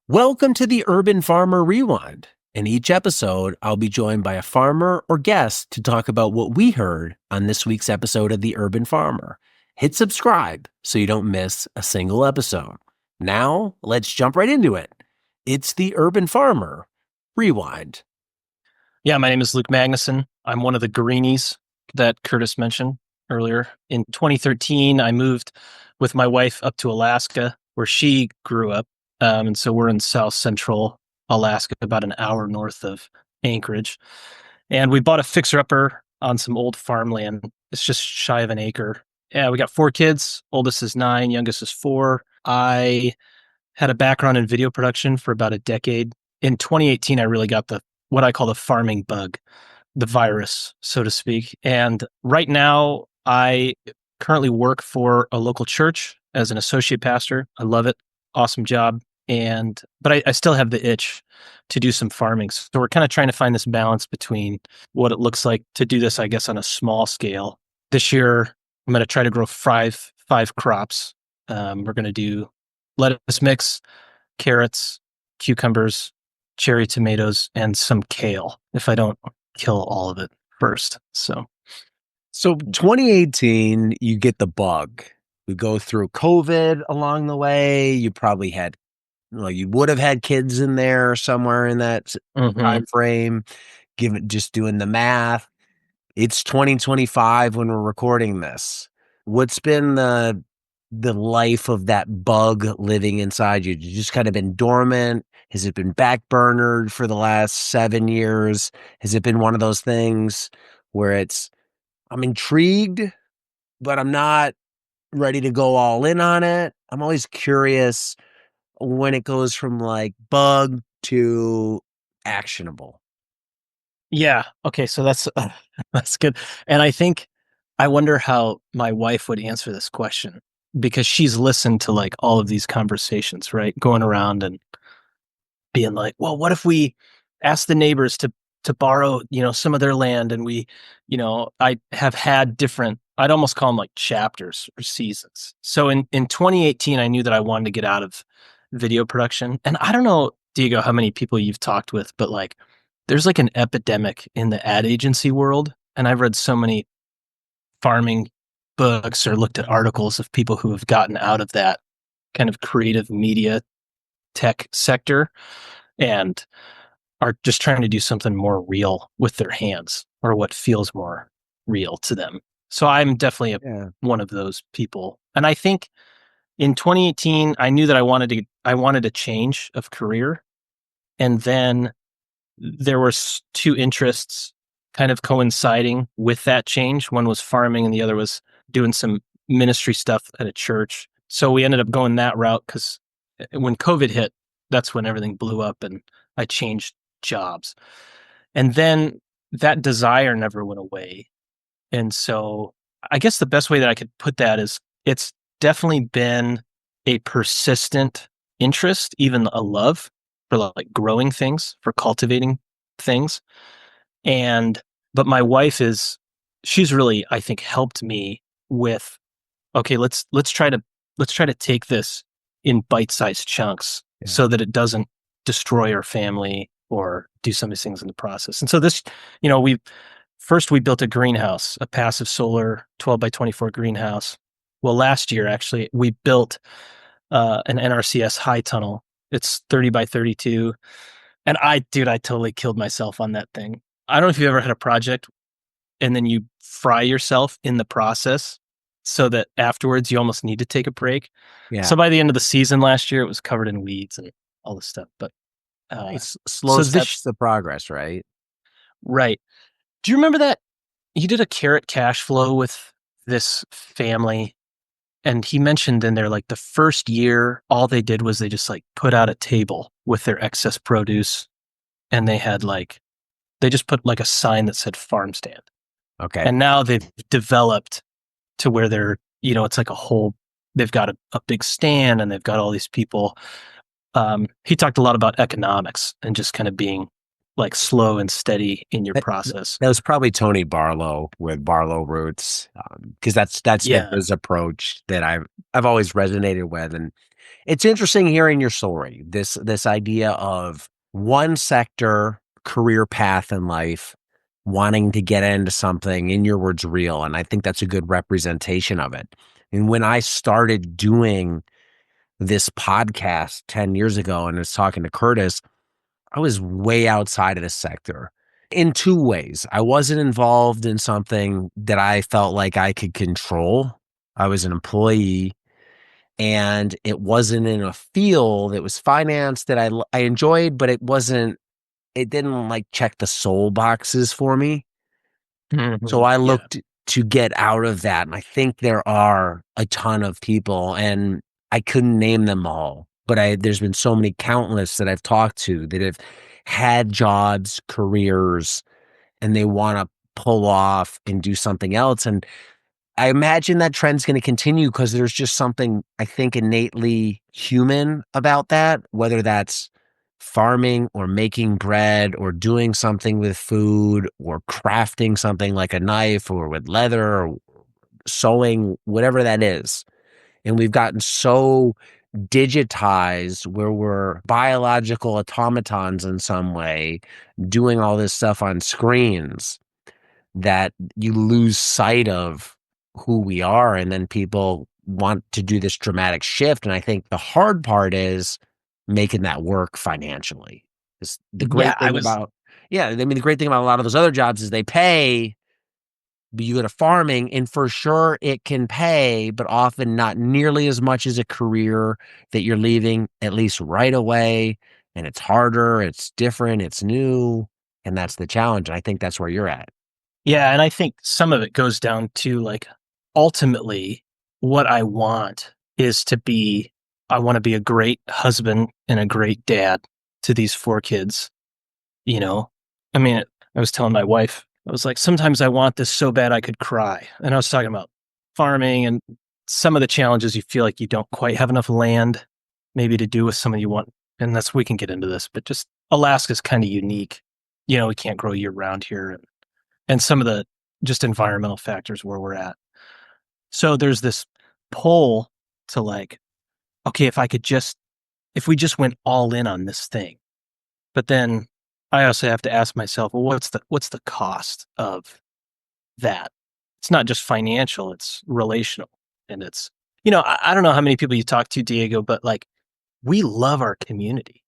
Welcome to the Urban Farmer Rewind. In each episode, I'll be joined by a farmer or guest to talk about what we heard on this week's episode of the Urban Farmer. Hit subscribe so you don't miss a single episode. Now, let's jump right into it. It's the Urban Farmer Rewind. Yeah, my name is Luke Magnesson. I'm one of the greenies that Curtis mentioned earlier. In 2013, I moved with my wife up to Alaska, where she grew up. And so we're in South Central Alaska, about an hour north of Anchorage. And we bought a fixer-upper on some old farmland. It's just shy of an acre. Yeah, we got 4 kids. Oldest is 9, youngest is 4. I had a background in video production for about a decade. In 2018, I really got what I call the farming bug, the virus, so to speak. And right now, I currently work for a local church as an associate pastor. I love it. Awesome job. But I still have the itch to do some farming. So we're kind of trying to find this balance between what it looks like to do this, I guess, on a small scale. This year, I'm going to try to grow five crops. We're going to do lettuce mix, carrots, cucumbers, cherry tomatoes, and some kale if I don't kill all of it first. So 2018, you get the bug. We go through COVID along the way. You probably had, you would have had kids in there somewhere in that time frame. Just doing the math. It's 2025 when we're recording this. What's been the life of that bug living inside you? You just kind of been dormant? Has it been backburnered for the last 7 years? Has it been one of those things where I'm intrigued, but I'm not ready to go all in on it? I'm always curious when it goes from like bug to actionable. Yeah. Okay. So that's good. And I wonder how my wife would answer this question, because she's listened to like all of these conversations, right? Going around and being like, well, what if we ask the neighbors to borrow, some of their land, and I have had different, I'd almost call them like chapters or seasons. So in 2018, I knew that I wanted to get out of video production. And I don't know, Diego, how many people you've talked with, but like there's like an epidemic in the ad agency world. And I've read so many farming books or looked at articles of people who have gotten out of that kind of creative media tech sector and are just trying to do something more real with their hands, or what feels more real to them. So I'm definitely one of those people. And I think in 2018, I knew that I wanted a change of career. And then there were 2 interests kind of coinciding with that change. One was farming and the other was doing some ministry stuff at a church. So we ended up going that route because when COVID hit, that's when everything blew up and I changed jobs. And then that desire never went away. And so I guess the best way that I could put that is it's definitely been a persistent interest, even a love for like growing things, for cultivating things. But my wife she's really, I think, helped me with, okay, let's try to take this in bite-sized chunks so that it doesn't destroy our family or do some of these things in the process. And so this, we built a greenhouse, a passive solar 12 by 24 greenhouse. Well, last year, actually, we built an NRCS high tunnel. It's 30 by 32. And I totally killed myself on that thing. I don't know if you've ever had a project and then you fry yourself in the process so that afterwards you almost need to take a break. Yeah. So by the end of the season last year, it was covered in weeds and all this stuff. But it's slow steps to progress, right? Right. Do you remember that you did a carrot cash flow with this family? And he mentioned in there, like the first year, all they did was they just like put out a table with their excess produce. And they just put like a sign that said farm stand. Okay. And now they've developed to where they're, it's like they've got a big stand and they've got all these people. He talked a lot about economics and just kind of being like slow and steady in your That, process. that was probably Tony Barlow with Barlow Roots, because that's been Yeah. his approach that I've always resonated with, and it's interesting hearing your story. This idea of one sector career path in life, wanting to get into something, in your words, real, and I think that's a good representation of it. And when I started doing this podcast 10 years ago and was talking to Curtis, I was way outside of the sector in two ways. I wasn't involved in something that I felt like I could control. I was an employee, and it wasn't in a field. It was finance that I enjoyed, but it didn't like check the soul boxes for me. So I Yeah. looked to get out of that. And I think there are a ton of people, and I couldn't name them all, but there's been so many countless that I've talked to that have had jobs, careers, and they want to pull off and do something else. And I imagine that trend's going to continue because there's just something I think innately human about that, whether that's farming or making bread or doing something with food or crafting something like a knife or with leather or sewing, whatever that is. And we've gotten so digitized where we're biological automatons in some way, doing all this stuff on screens, that you lose sight of who we are. And then people want to do this dramatic shift. And I think the hard part is making that work financially. The Yeah, great thing about, yeah, I mean, the great thing about a lot of those other jobs is they pay, but you go to farming and for sure it can pay, but often not nearly as much as a career that you're leaving at least right away. And it's harder, it's different, it's new. And that's the challenge. And I think that's where you're at. Yeah, and I think some of it goes down to like ultimately what I want is to be I want to be a great husband and a great dad to these four kids, you know. I mean, I was telling my wife, I was like, sometimes I want this so bad I could cry. And I was talking about farming and some of the challenges you feel like you don't quite have enough land maybe to do with some of you want. And that's we can get into this, but just Alaska's kind of unique. You know, we can't grow year round here and some of the just environmental factors where we're at. So there's this pull to like, okay, if we just went all in on this thing, but then I also have to ask myself, well, what's the cost of that? It's not just financial, it's relational. And it's, I don't know how many people you talk to, Diego, but like we love our community.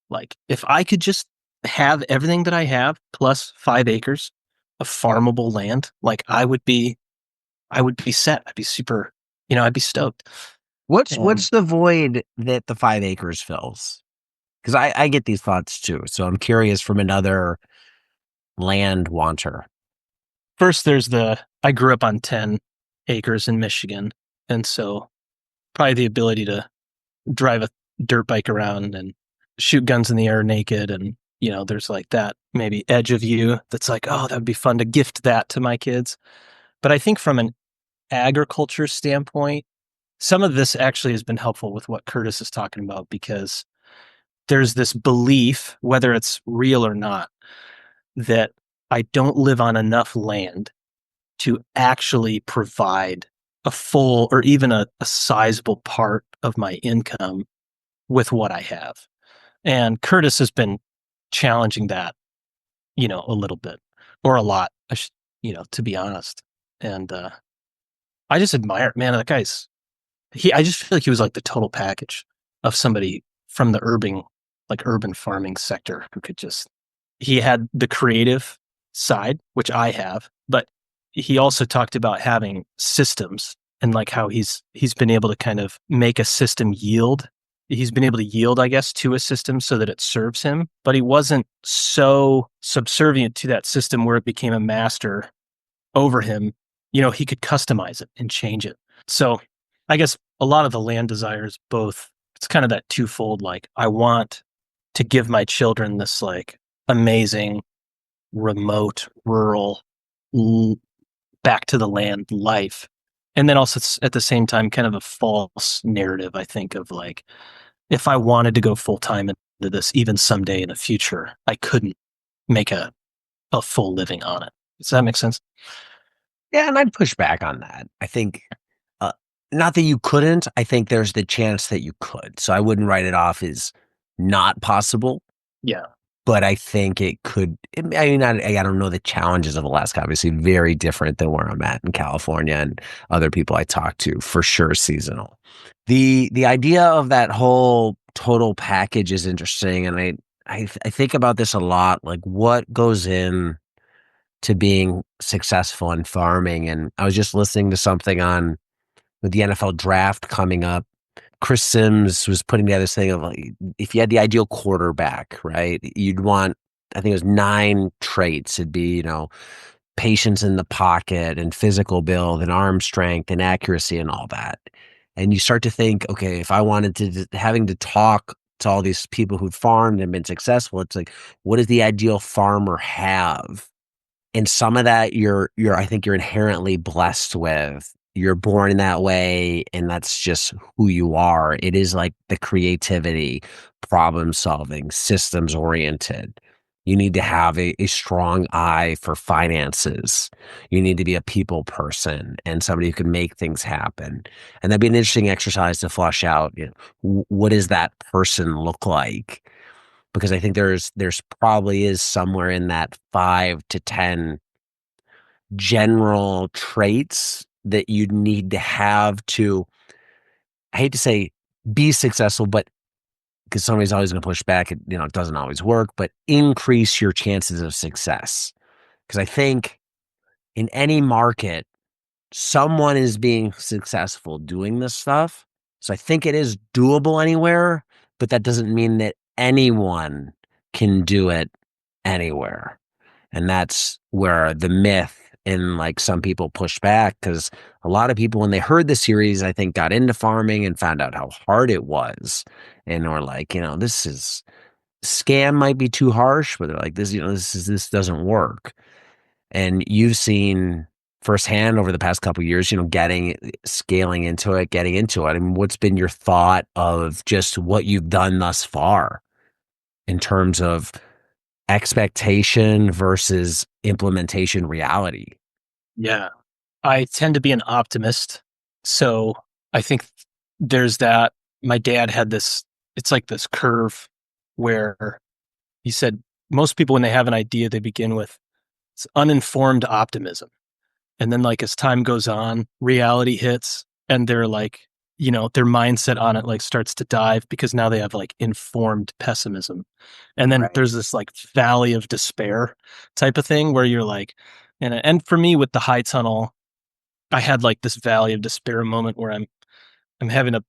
Like if I could just have everything that I have plus 5 acres of farmable land, like I would be set. I'd be super, I'd be stoked. And What's the void that the 5 acres fills? Because I get these thoughts too. So I'm curious from another land wanter. first, I grew up on 10 acres in Michigan. And so probably the ability to drive a dirt bike around and shoot guns in the air naked. And, there's like that maybe edge of you that's like, oh, that would be fun to gift that to my kids. But I think from an agriculture standpoint, some of this actually has been helpful with what Curtis is talking about because there's this belief, whether it's real or not, that I don't live on enough land to actually provide a full or even a sizable part of my income with what I have. And Curtis has been challenging that, a little bit or a lot, to be honest. And I just admire, man, that guy's, I just feel like he was like the total package of somebody from the urban farming sector who could just, he had the creative side, which I have, but he also talked about having systems and like how he's been able to kind of make a system yield. He's been able to yield, I guess, to a system so that it serves him, but he wasn't so subservient to that system where it became a master over him. He could customize it and change it. So I guess a lot of the land desires both, it's kind of that twofold, like I want to give my children this like amazing, remote, rural, back to the land life. And then also at the same time, kind of a false narrative, I think, of like, if I wanted to go full time into this, even someday in the future, I couldn't make a full living on it. Does that make sense? Yeah, and I'd push back on that. I think, uh, not that you couldn't, I think there's the chance that you could. So I wouldn't write it off as not possible, Yeah. but I think it could. I mean, I don't know the challenges of Alaska. Obviously, very different than where I'm at in California, and other people I talk to, for sure, seasonal. The idea of that whole total package is interesting, and I think about this a lot. Like, what goes in to being successful in farming? And I was just listening to something on with the NFL draft coming up. Chris Sims was putting together this thing of like, if you had the ideal quarterback, right? You'd want, I think it was 9 traits. It'd be, patience in the pocket and physical build and arm strength and accuracy and all that. And you start to think, okay, if I wanted to, having to talk to all these people who've farmed and been successful, it's like, what does the ideal farmer have? And some of that I think you're inherently blessed with. You're born that way, and that's just who you are. It is like the creativity, problem solving, systems oriented. You need to have a strong eye for finances. You need to be a people person and somebody who can make things happen. And that'd be an interesting exercise to flush out. What does that person look like? Because I think there's probably is somewhere in that 5 to 10 general traits that you'd need to have to, I hate to say be successful, but because somebody's always going to push back, it doesn't always work, but increase your chances of success. Because I think in any market, someone is being successful doing this stuff. So I think it is doable anywhere, but that doesn't mean that anyone can do it anywhere. And that's where the myth and like some people push back, because a lot of people, when they heard the series, I think got into farming and found out how hard it was. And were like, this is scam might be too harsh, but they're like, this doesn't work. And you've seen firsthand over the past couple of years, scaling into it, getting into it. I mean, what's been your thought of just what you've done thus far in terms of expectation versus implementation reality? Yeah. I tend to be an optimist. So I think there's that. My dad had this, it's like this curve where he said most people, when they have an idea, they begin with it's uninformed optimism. And then, like, as time goes on, reality hits and they're like, their mindset on it like starts to dive because now they have like informed pessimism. And then Right. there's this like valley of despair type of thing where you're like, and for me with the high tunnel, I had like this valley of despair moment where I'm having to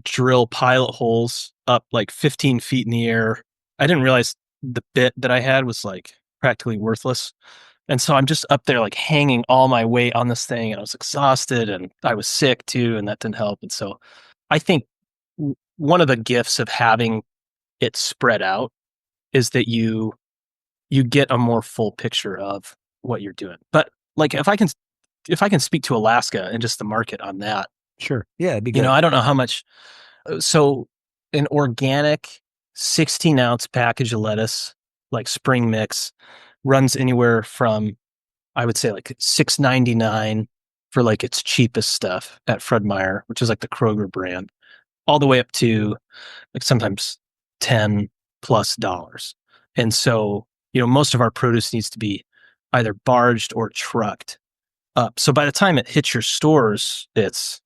drill pilot holes up like 15 feet in the air. I didn't realize the bit that I had was like practically worthless. And so I'm just up there like hanging all my weight on this thing and I was exhausted and I was sick too and that didn't help. And so I think one of the gifts of having it spread out is that you get a more full picture of what you're doing. But like if I can speak to Alaska and just the market on that, Sure. Yeah, it'd be good. I don't know how much. So an organic 16-ounce package of lettuce, like spring mix, runs anywhere from, I would say, like $6.99 for like its cheapest stuff at Fred Meyer, which is like the Kroger brand, all the way up to like sometimes $10+. And so, most of our produce needs to be either barged or trucked up. So by the time it hits your stores, it's,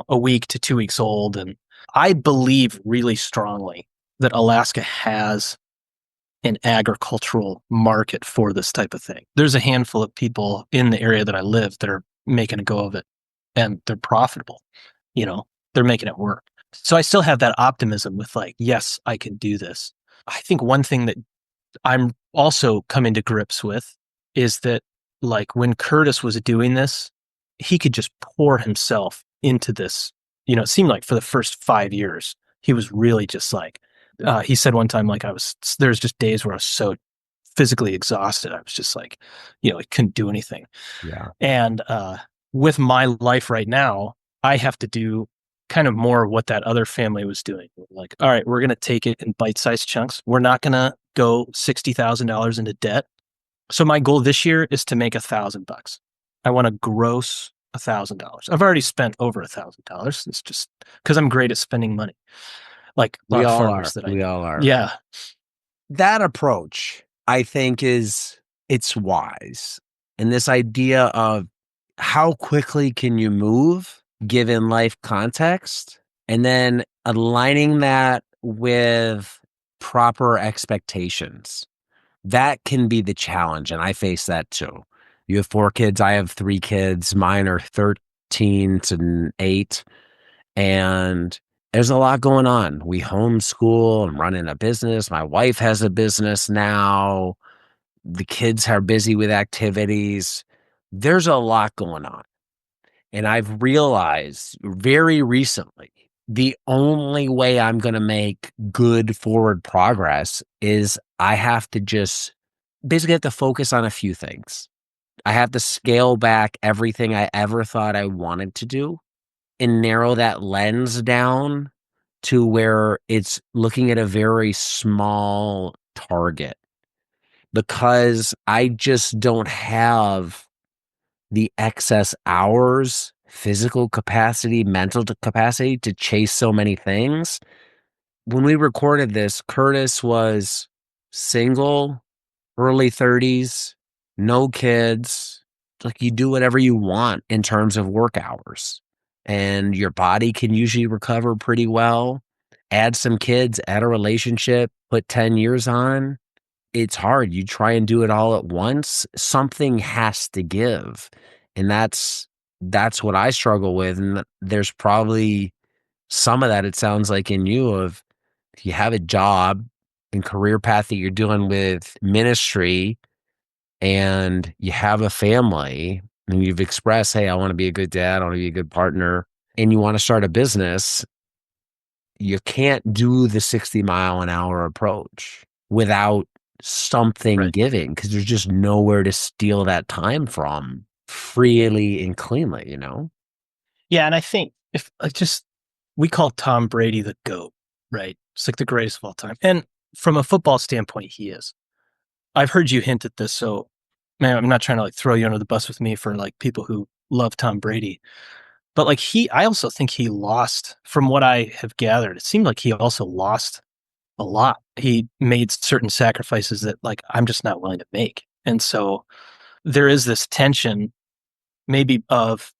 a week to 2 weeks old. And I believe really strongly that Alaska has an agricultural market for this type of thing. There's a handful of people in the area that I live that are making a go of it and they're profitable. They're making it work. So I still have that optimism with like, yes, I can do this. I think one thing that I'm also coming to grips with is that like when Curtis was doing this, he could just pour himself into this. It seemed like for the first 5 years, he was really just like, he said one time, like there's just days where I was so physically exhausted. I was just like, I couldn't do anything. Yeah. And with my life right now, I have to do kind of more of what that other family was doing. Like, all right, we're going to take it in bite-sized chunks. We're not going to go $60,000 into debt. So my goal this year is to make $1,000. I want to gross $1,000. I've already spent over $1,000. It's just because I'm great at spending money, like a We lot of all farmers are. that I We know. all are. Yeah, That approach, I think, it's wise. And this idea of how quickly can you move given life context, and then aligning that with proper expectations. That can be the challenge, and I face that too. You have 4 kids, I have 3 kids. Mine are 13 to 8, and there's a lot going on. We homeschool. I'm running a business. My wife has a business now. The kids are busy with activities. There's a lot going on. And I've realized very recently the only way I'm going to make good forward progress is I have to just basically have to focus on a few things. I have to scale back everything I ever thought I wanted to do and narrow that lens down to where it's looking at a very small target, because I just don't have the excess hours, physical capacity, mental capacity to chase so many things. When we recorded this, Curtis was single, early 30s, no kids. Like, you do whatever you want in terms of work hours, and your body can usually recover pretty well. Add some kids, add a relationship, put 10 years on. It's hard. You try and do it all at once, something has to give. And that's what I struggle with. And there's probably some of that, it sounds like, in you, of if you have a job and career path that you're doing with ministry, and you have a family, and you've expressed, hey, I want to be a good dad, I want to be a good partner, and you want to start a business, you can't do the 60-mile-an-hour approach without something right. giving, because there's just nowhere to steal that time from freely and cleanly, Yeah, and I think if I just we call Tom Brady the GOAT, right? It's like the greatest of all time. And from a football standpoint, he is. I've heard you hint at this, so man, I'm not trying to like throw you under the bus with me for like people who love Tom Brady. But like I also think he lost from what I have gathered. It seemed like he also lost a lot. He made certain sacrifices that like I'm just not willing to make. And so there is this tension maybe of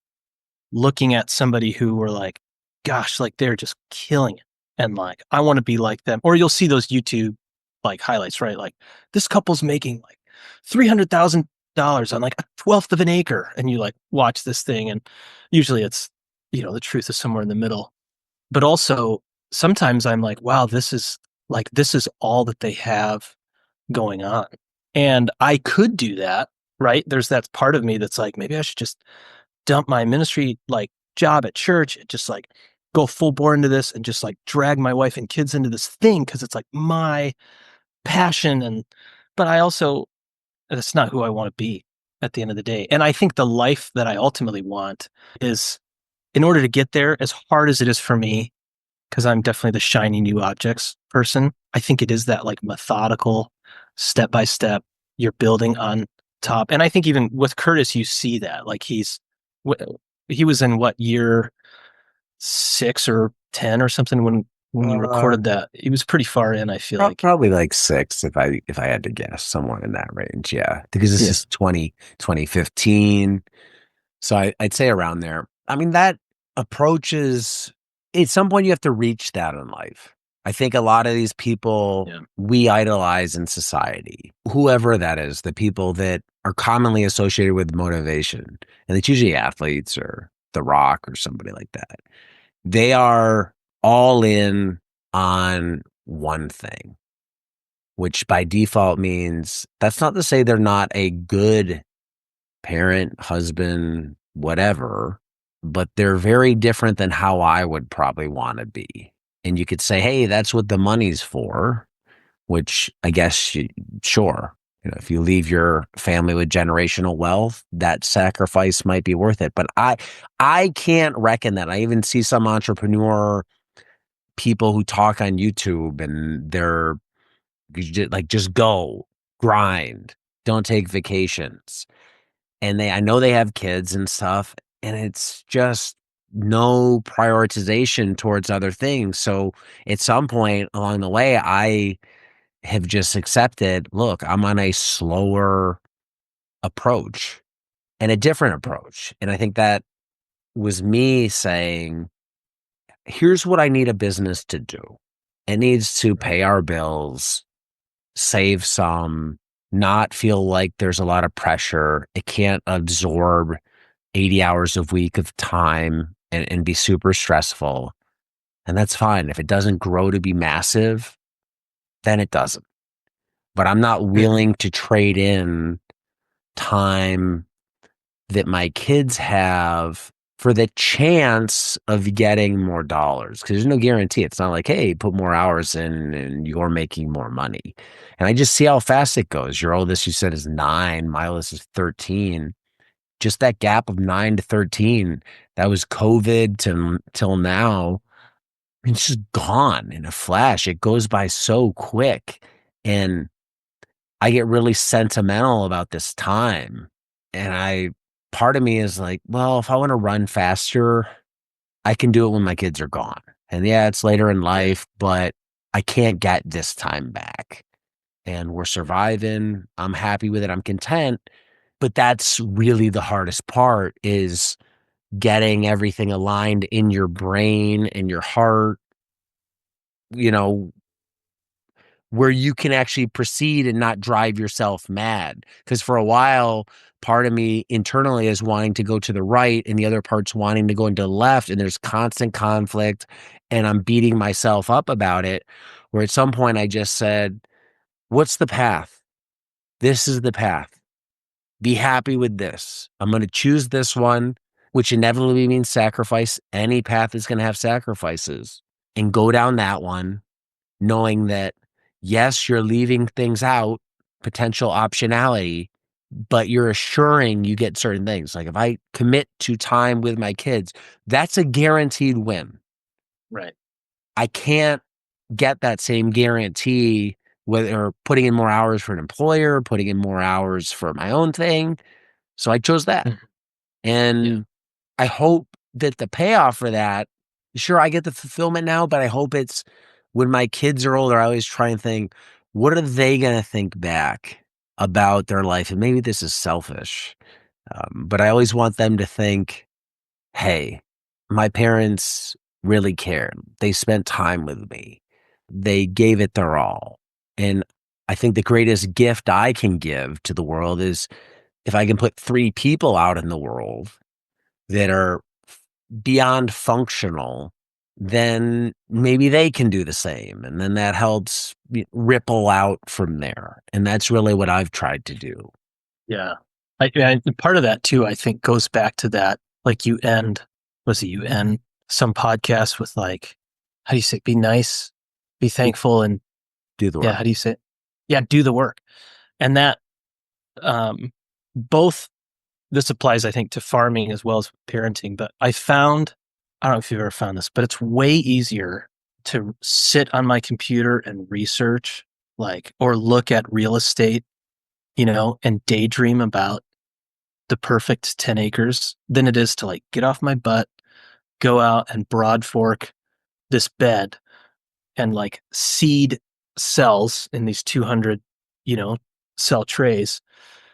looking at somebody who were like, gosh, like they're just killing it. And like, I want to be like them. Or you'll see those YouTube like highlights, right? Like this couple's making like $300,000 on like a twelfth of an acre. And you like watch this thing. And usually it's, the truth is somewhere in the middle. But also sometimes I'm like, wow, this is all that they have going on. And I could do that, right? There's that part of me that's like, maybe I should just dump my ministry like job at church and just like go full bore into this and just like drag my wife and kids into this thing because it's like my passion. And but I also, that's not who I want to be at the end of the day. And I think the life that I ultimately want is, in order to get there, as hard as it is for me, because I'm definitely the shiny new objects person, I think it is that like methodical, step by step, you're building on top. And I think even with Curtis, you see that like he was in what, year 6 or 10 or something when you Uh, recorded that. He was pretty far in, I feel like. Probably like 6, if I had to guess, somewhere in that range. Yeah, because this Yeah. is 2015. So I'd say around there. I mean, that approach is, at some point you have to reach that in life. I think a lot of these people Yeah. we idolize in society, whoever that is, the people that are commonly associated with motivation, and it's usually athletes or The Rock or somebody like that. They are all in on one thing, which by default means, that's not to say they're not a good parent, husband, whatever, but they're very different than how I would probably want to be. And you could say, hey, that's what the money's for, which I guess, sure. If you leave your family with generational wealth, that sacrifice might be worth it. But I can't reckon that. I even see some entrepreneur people who talk on YouTube, and they're Just go, grind, don't take vacations. And I know they have kids and stuff, and it's just no prioritization towards other things. So at some point along the way, I have just accepted, look, I'm on a slower approach and a different approach. And I think that was me saying, here's what I need a business to do. It needs to pay our bills, save some, not feel like there's a lot of pressure. It can't absorb 80 hours a week of time and be super stressful. And that's fine. If it doesn't grow to be massive, then it doesn't. But I'm not willing to trade in time that my kids have for the chance of getting more dollars. Because there's no guarantee. It's not like, hey, put more hours in and you're making more money. And I just see how fast it goes. Your oldest, you said, is 9. My oldest is 13. Just that gap of 9 to 13, that was COVID till now. It's just gone in a flash. It goes by so quick. And I get really sentimental about this time. And part of me is like, well, if I want to run faster, I can do it when my kids are gone. And yeah, it's later in life, but I can't get this time back. And we're surviving. I'm happy with it. I'm content. But that's really the hardest part, is getting everything aligned in your brain and your heart, you know, where you can actually proceed and not drive yourself mad. Because for a while, part of me internally is wanting to go to the right and the other part's wanting to go into the left, and there's constant conflict, and I'm beating myself up about it. Where at some point I just said, what's the path? This is the path. Be happy with this. I'm going to choose this one, which inevitably means sacrifice. Any path is going to have sacrifices, and go down that one, knowing that, yes, you're leaving things out, potential optionality, but you're assuring you get certain things. Like if I commit to time with my kids, that's a guaranteed win. Right. I can't get that same guarantee whether putting in more hours for an employer, putting in more hours for my own thing. So I chose that. And I hope that the payoff for that, sure, I get the fulfillment now, but I hope it's when my kids are older, I always try and think, what are they going to think back about their life? And maybe this is selfish, but I always want them to think, hey, my parents really cared. They spent time with me. They gave it their all. And I think the greatest gift I can give to the world is if I can put 3 people out in the world that are beyond functional, then maybe they can do the same. And then that helps ripple out from there. And that's really what I've tried to do. Yeah. And part of that too, I think, goes back to that, like you end some podcast with like, how do you say, be nice, be thankful, and Do the work. yeah, how do you say it? Yeah, do the work. And that, both, this applies, I think, to farming as well as parenting, but I don't know if you've ever found this, but it's way easier to sit on my computer and research, like, or look at real estate, and daydream about the perfect 10 acres than it is to like get off my butt, go out and broad fork this bed and like seed cells in these 200, cell trays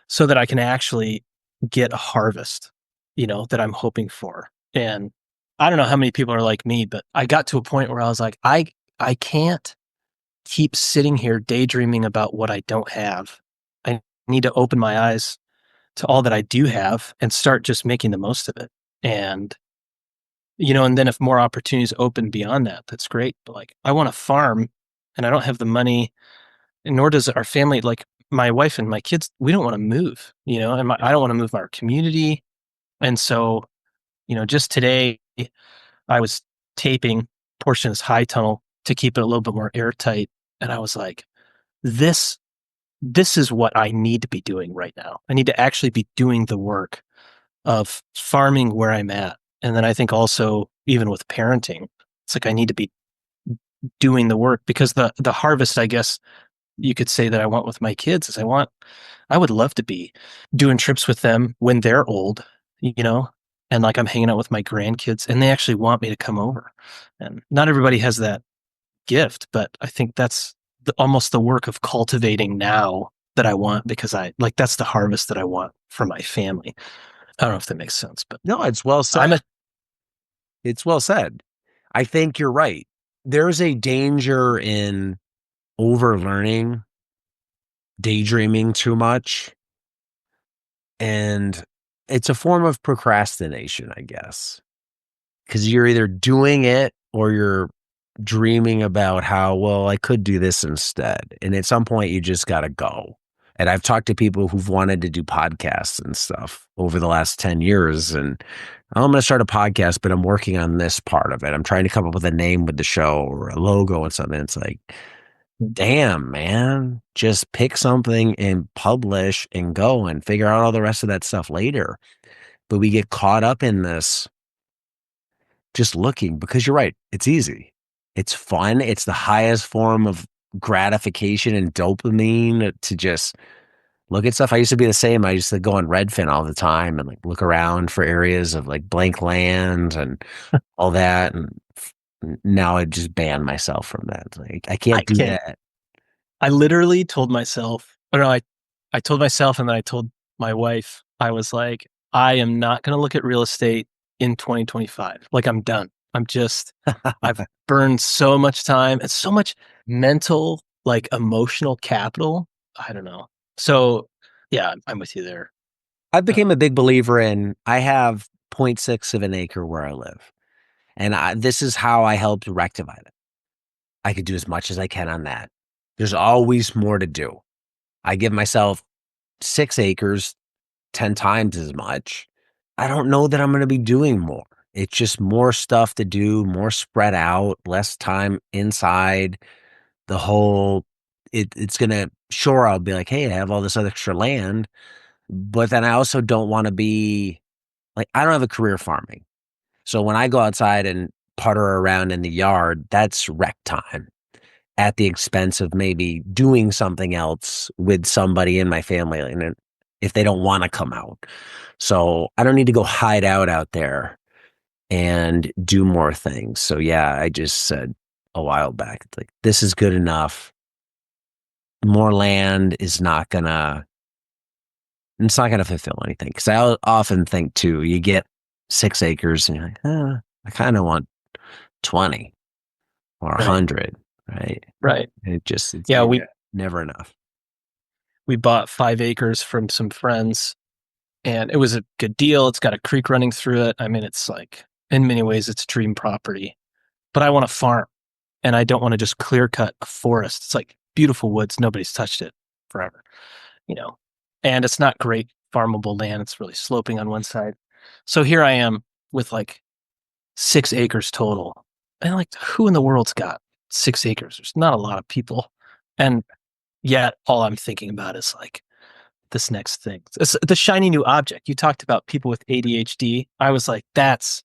so that I can actually get a harvest, that I'm hoping for. And I don't know how many people are like me, but I got to a point where I was like, I can't keep sitting here daydreaming about what I don't have. I need to open my eyes to all that I do have and start just making the most of it. And, and then if more opportunities open beyond that, that's great. But like, I want to farm and I don't have the money, and nor does our family. Like my wife and my kids, we don't want to move, and I don't want to move our community. And so, just today I was taping portions high tunnel to keep it a little bit more airtight. And I was like, this is what I need to be doing right now. I need to actually be doing the work of farming where I'm at. And then I think also, even with parenting, it's like I need to be doing the work, because the harvest, I guess, you could say that I want with my kids is I would love to be doing trips with them when they're old, and like I'm hanging out with my grandkids and they actually want me to come over. And not everybody has that gift, but I think that's almost the work of cultivating now that I want because that's the harvest that I want for my family. I don't know if that makes sense, but No, it's well said. I'm a It's well said. I think you're right. There's a danger in overlearning, daydreaming too much, and it's a form of procrastination, I guess, because you're either doing it or you're dreaming about how, well, I could do this instead. And at some point, you just got to go. And I've talked to people who've wanted to do podcasts and stuff over the last 10 years. And I'm going to start a podcast, but I'm working on this part of it. I'm trying to come up with a name with the show or a logo and something. It's like, damn, man, just pick something and publish and go and figure out all the rest of that stuff later. But we get caught up in this just looking because you're right. It's easy. It's fun. It's the highest form of gratification and dopamine to just look at stuff. I used to be the same. I used to go on Redfin all the time and like look around for areas of like blank land and all that. And now I just ban myself from that. Like I I can't do can't. that. I literally told myself, or no, I told myself and then I told my wife, I was like, I am not going to look at real estate in 2025. Like I'm done. I've burned so much time and so much mental, like emotional capital. I don't know. So yeah, I'm with you there. I became a big believer in I have zero point 0.6 of an acre where I live. And this is how I helped rectify it. I could do as much as I can on that. There's always more to do. I give myself 6 acres, 10 times as much. I don't know that I'm going to be doing more. It's just more stuff to do, more spread out, less time inside the whole. It's going to, sure, I'll be like, hey, I have all this other extra land. But then I also don't want to be like, I don't have a career farming. So when I go outside and putter around in the yard, that's rec time at the expense of maybe doing something else with somebody in my family and if they don't want to come out. So I don't need to go hide out there and do more things. So yeah, I just said a while back, like this is good enough. More land is not gonna it's not gonna fulfill anything. Cause I often think too, you get 6 acres and you're like, I kind of want 20 or Right. 100, right? Right. It's Yeah, never enough. we bought 5 acres from some friends and it was a good deal. It's got a creek running through it. I mean, it's like in many ways it's dream property. But I want to farm and I don't want to just clear cut a forest. It's like beautiful woods. Nobody's touched it forever, you know. And it's not great farmable land. It's really sloping on one side. So here I am with like 6 acres total. And like who in the world's got 6 acres? There's not a lot of people. And yet all I'm thinking about is like this next thing. It's the shiny new object. You talked about people with ADHD. I was like, that's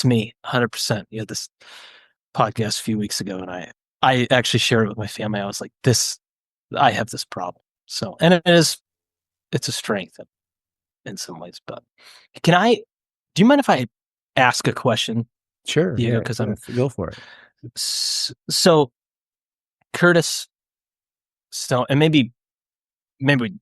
me 100%. You had this podcast a few weeks ago and I actually shared it with my family. I was like, I have this problem. So, and it's a strength in some ways, but do you mind if I ask a question, Sure. Diego? Yeah. Cause Go for it. so Curtis Stone, and maybe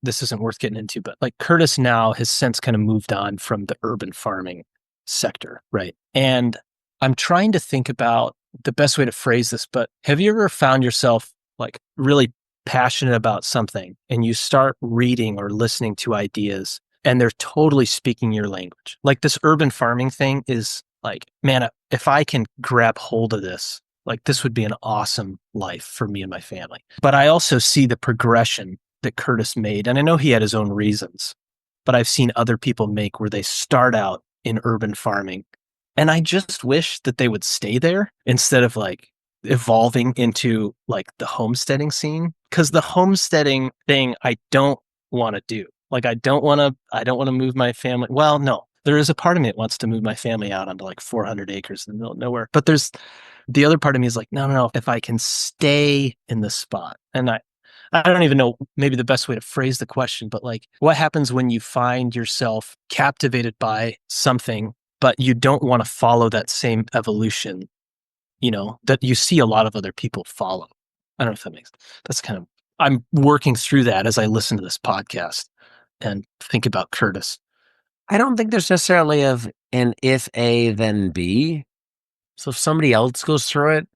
this isn't worth getting into, but like Curtis now has since kind of moved on from the urban farming sector, right? And I'm trying to think about the best way to phrase this, but have you ever found yourself like really passionate about something and you start reading or listening to ideas and they're totally speaking your language? Like this urban farming thing is like, man, if I can grab hold of this, like this would be an awesome life for me and my family. But I also see the progression that Curtis made. And I know he had his own reasons, but I've seen other people make where they start out in urban farming. And I just wish that they would stay there instead of like evolving into like the homesteading scene. Cause the homesteading thing, I don't want to do. Like, I don't want to move my family. Well, no, there is a part of me that wants to move my family out onto like 400 acres in the middle of nowhere. But there's the other part of me is like, no. If I can stay in the spot and I don't even know maybe the best way to phrase the question, but like, what happens when you find yourself captivated by something, but you don't want to follow that same evolution, that you see a lot of other people follow? I don't know if that makes, that's kind of, I'm working through that as I listen to this podcast and think about Curtis. I don't think there's necessarily of an if A, then B. So if somebody else goes through it,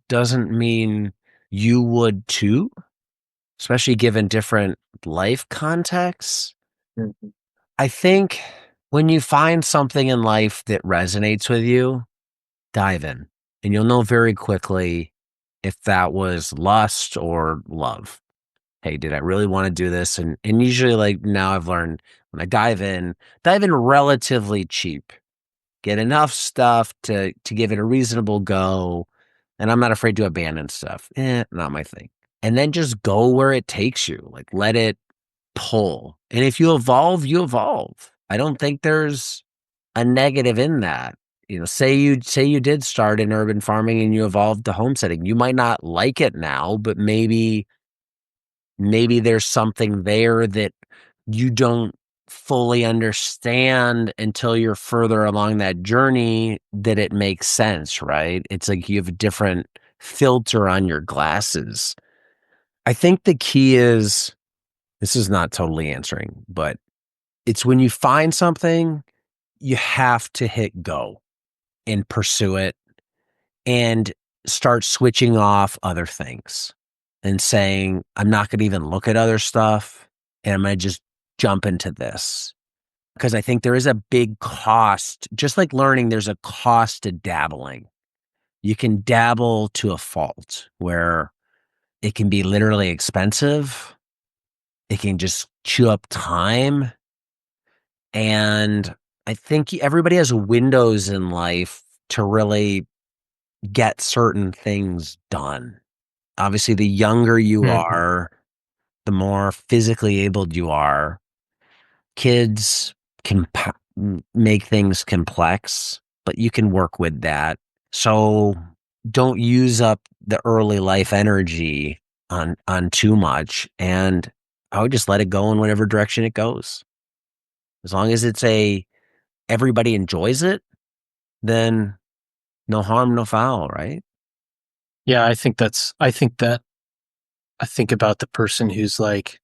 doesn't mean you would too, especially given different life contexts. Mhm. I think when you find something in life that resonates with you, dive in, and you'll know very quickly if that was lust or love. Hey, did I really want to do this? And usually, like, now I've learned, when I dive in relatively cheap, get enough stuff to give it a reasonable go, and I'm not afraid to abandon stuff. Not my thing. And then just go where it takes you. Like, let it pull. And if you evolve, you evolve. I don't think there's a negative in that. Say you did start in urban farming and you evolved to homesteading. You might not like it now, but maybe there's something there that you don't fully understand until you're further along that journey, that it makes sense, right? It's like you have a different filter on your glasses. I think the key is, this is not totally answering, but it's when you find something, you have to hit go and pursue it and start switching off other things and saying, I'm not going to even look at other stuff and I'm going to just jump into this. Because I think there is a big cost, just like learning, there's a cost to dabbling. You can dabble to a fault where it can be literally expensive. It can just chew up time. And I think everybody has windows in life to really get certain things done. Obviously, the younger you Mhm. are, the more physically abled you are. Kids can make things complex, but you can work with that. So don't use up the early life energy on too much, and I would just let it go in whatever direction it goes. As long as everybody enjoys it, then no harm, no foul, right? Yeah, I think about the person who's like,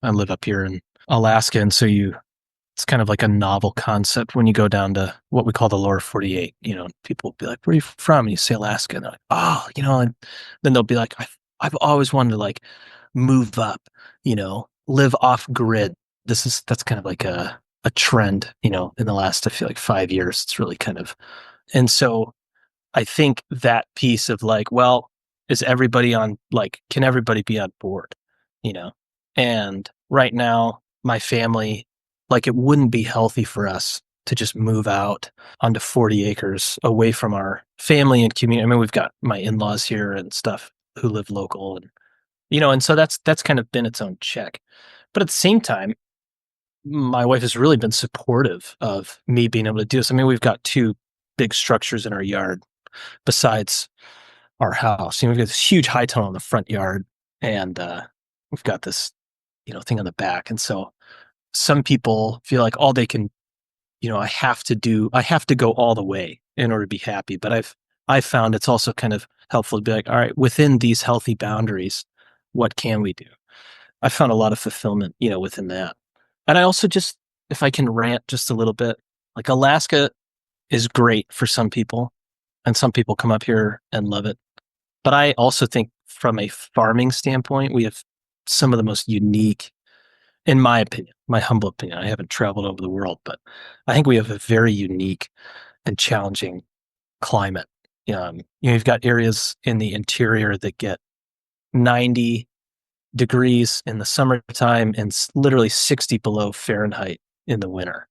I live up here in Alaska, and so it's kind of like a novel concept when you go down to what we call the lower 48. People will be like, where are you from? And you say Alaska, and they're like, oh, and then they'll be like, I've always wanted to like move up, live off grid. That's kind of like a trend, in the last, I feel like 5 years. It's really kind of, and so I think that piece of like, well, is everybody on, like, can everybody be on board? You know? And right now, my family, like, it wouldn't be healthy for us to just move out onto 40 acres away from our family and community. I mean, we've got my in-laws here and stuff who live local, and so that's kind of been its own check. But at the same time, my wife has really been supportive of me being able to do this. I mean, we've got two big structures in our yard besides our house. We've got this huge high tunnel in the front yard, and we've got this, thing on the back. And so some people feel like all they can, I have to go all the way in order to be happy. But I've found it's also kind of helpful to be like, all right, within these healthy boundaries, what can we do? I found a lot of fulfillment, within that. And I also just, if I can rant just a little bit, like Alaska is great for some people, and some people come up here and love it. But I also think from a farming standpoint, we have some of the most unique, in my opinion, my humble opinion. I haven't traveled over the world, but I think we have a very unique and challenging climate. You've got areas in the interior that get 90 degrees in the summertime and literally 60 below Fahrenheit in the winter.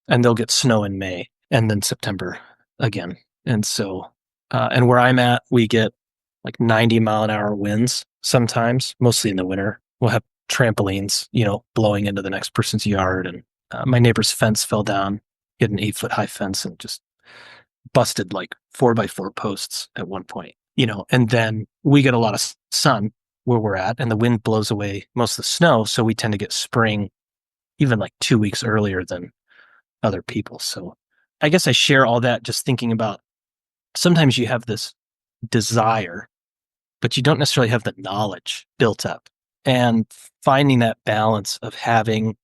And they'll get snow in May and then September again. And so, and where I'm at, we get like 90-mile-an-hour winds sometimes, mostly in the winter. We'll have trampolines, blowing into the next person's yard. And my neighbor's fence fell down. He had an 8-foot high fence and just busted like 4x4 posts at one point, and then we get a lot of sun where we're at, and the wind blows away most of the snow. So we tend to get spring even like 2 weeks earlier than other people. So I guess I share all that just thinking about sometimes you have this desire, but you don't necessarily have the knowledge built up. And finding that balance of having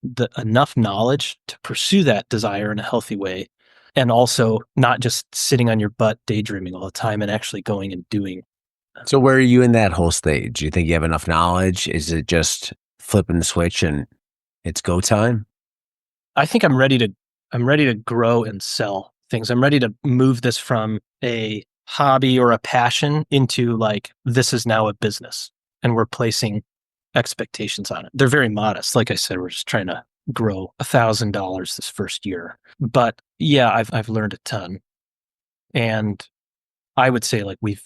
the enough knowledge to pursue that desire in a healthy way, and also not just sitting on your butt daydreaming all the time and actually going and doing. So where are you in that whole stage? Do you think you have enough knowledge? Is it just flipping the switch and it's go time? I think I'm ready to grow and sell things. I'm ready to move this from a hobby or a passion into like this is now a business, and we're placing expectations on it. They're very modest. Like I said, we're just trying to grow $1,000 this first year. But yeah, I've learned a ton. And I would say like we've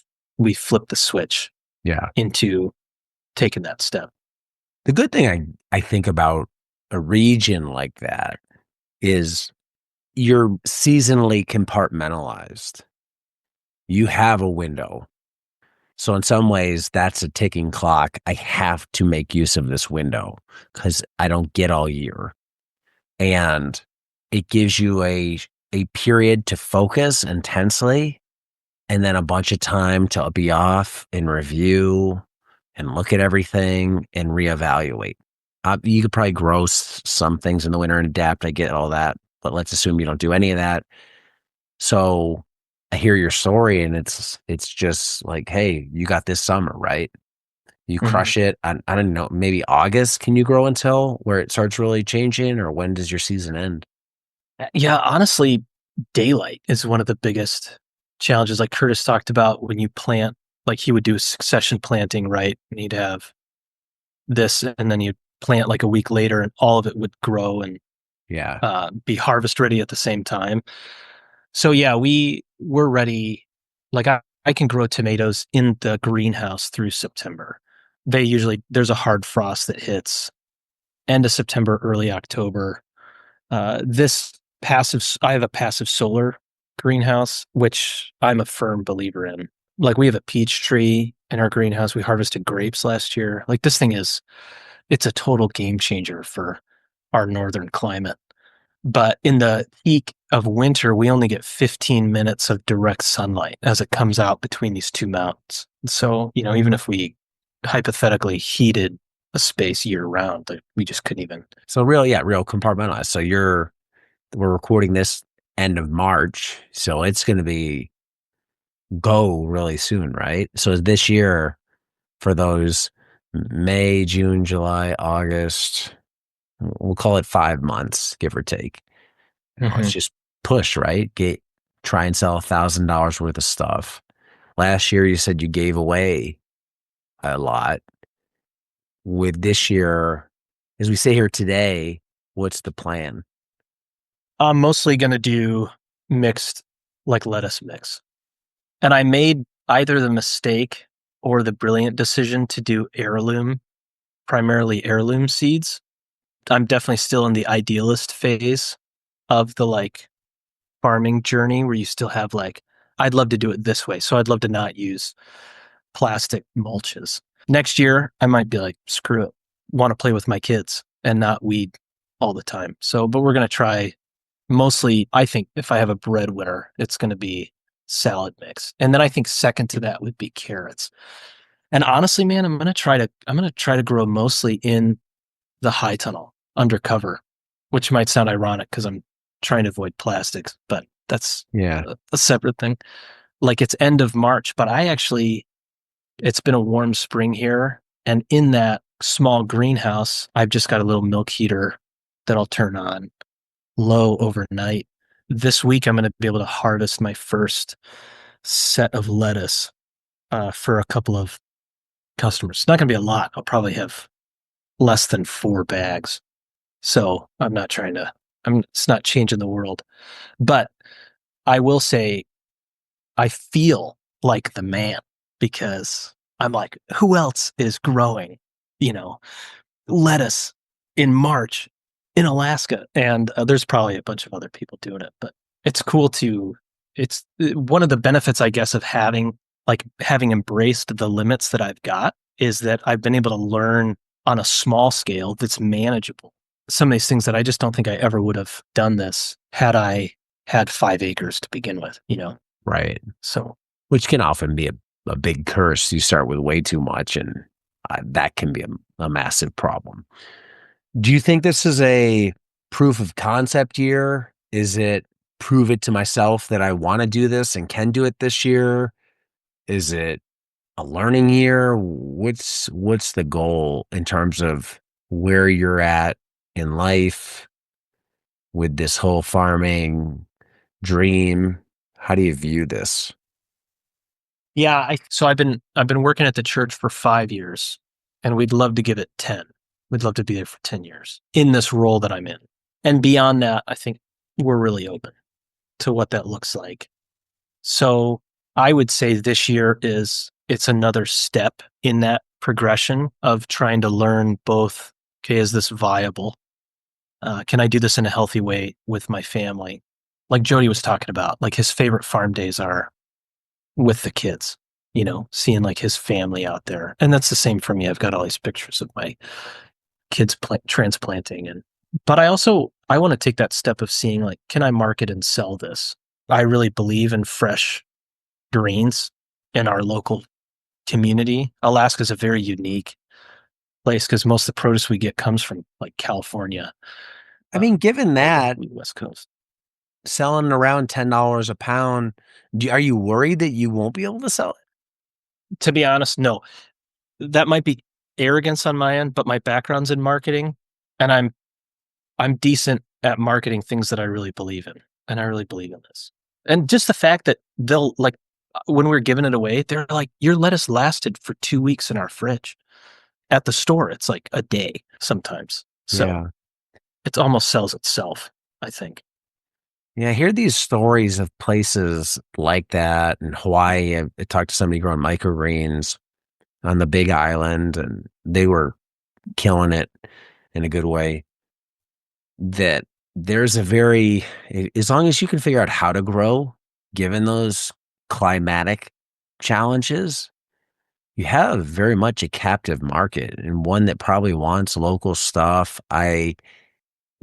flipped the switch Yeah. into taking that step. The good thing I think about a region like that is you're seasonally compartmentalized. You have a window. So in some ways, that's a ticking clock. I have to make use of this window because I don't get all year. And it gives you a period to focus intensely and then a bunch of time to be off and review and look at everything and reevaluate. You could probably grow some things in the winter and adapt. I get all that, but let's assume you don't do any of that. So I hear your story and it's just like, hey, you got this summer, right? You crush it. I don't know, maybe August, can you grow until where it starts really changing, or when does your season end? Yeah, honestly, daylight is one of the biggest challenges. Like Curtis talked about when you plant, like he would do succession planting, right? And he'd have this, and then you'd plant like a week later, and all of it would grow and Yeah. be harvest ready at the same time. So yeah, we're ready. Like I can grow tomatoes in the greenhouse through September. There's a hard frost that hits end of September, early October. I have a passive solar greenhouse, which I'm a firm believer in. Like we have a peach tree in our greenhouse. We harvested grapes last year. Like it's a total game changer for our northern climate. But in the peak of winter, we only get 15 minutes of direct sunlight as it comes out between these two mountains. So, even if we hypothetically heated a space year round, like we just couldn't even. So real compartmentalized. So we're recording this end of March, so it's going to be go really soon, right? So this year for those May, June, July, August, we'll call it 5 months, give or take. Let's just push, right? Try and sell $1,000 worth of stuff. Last year, you said you gave away a lot. With this year, as we say here today, what's the plan? I'm mostly going to do mixed, like lettuce mix. And I made either the mistake or the brilliant decision to do primarily heirloom seeds. I'm definitely still in the idealist phase of the like farming journey where you still have like, I'd love to do it this way. So I'd love to not use plastic mulches. Next year, I might be like, screw it, want to play with my kids and not weed all the time. So, but we're going to try mostly, I think if I have a breadwinner, it's going to be salad mix. And then I think second to that would be carrots. And honestly, man, I'm going to try to grow mostly in the high tunnel undercover, which might sound ironic because I'm trying to avoid plastics, but that's a separate thing. Like it's end of March, but it's been a warm spring here. And in that small greenhouse, I've just got a little milk heater that I'll turn on low overnight. This week, I'm going to be able to harvest my first set of lettuce for a couple of customers. It's not going to be a lot. I'll probably have less than 4 bags. So it's not changing the world. But I will say, I feel like the man because I'm like, who else is growing, lettuce in March in Alaska? And there's probably a bunch of other people doing it, but it's cool it's one of the benefits, I guess, of having embraced the limits that I've got is that I've been able to learn on a small scale that's manageable. Some of these things that I just don't think I ever would have done this had I had 5 acres to begin with, Right. So, Which can often be a big curse. You start with way too much, and that can be a massive problem. Do you think this is a proof of concept year? Is it prove it to myself that I want to do this and can do it this year? Is it a learning year? What's the goal in terms of where you're at in life with this whole farming dream? How do you view this? yeah, so I've been working at the church for 5 years, and we'd love to give it 10. We'd love to be there for 10 years in this role that I'm in. And beyond that, I think we're really open to what that looks like. So I would say this year it's another step in that progression of trying to learn both, okay, is this viable? Can I do this in a healthy way with my family? Like Jody was talking about, like his favorite farm days are with the kids, seeing like his family out there. And that's the same for me. I've got all these pictures of my kids transplanting, but I want to take that step of seeing, like, can I market and sell this? I really believe in fresh greens in our local community. Alaska is a very unique place because most of the produce we get comes from like California. I mean, given that, West Coast. selling around $10 a pound, are you worried that you won't be able to sell it? To be honest, no. That might be arrogance on my end, but my background's in marketing, and I'm decent at marketing things that I really believe in, and I really believe in this. And just the fact that they'll, like, when we're giving it away, they're like, your lettuce lasted for 2 weeks in our fridge. At the store, it's like a day sometimes. So Yeah. it almost sells itself, I think. Yeah, I hear these stories of places like that in Hawaii. I talked to somebody growing microgreens on the Big Island, and they were killing it in a good way. That there's as long as you can figure out how to grow, given those climatic challenges, you have very much a captive market and one that probably wants local stuff. I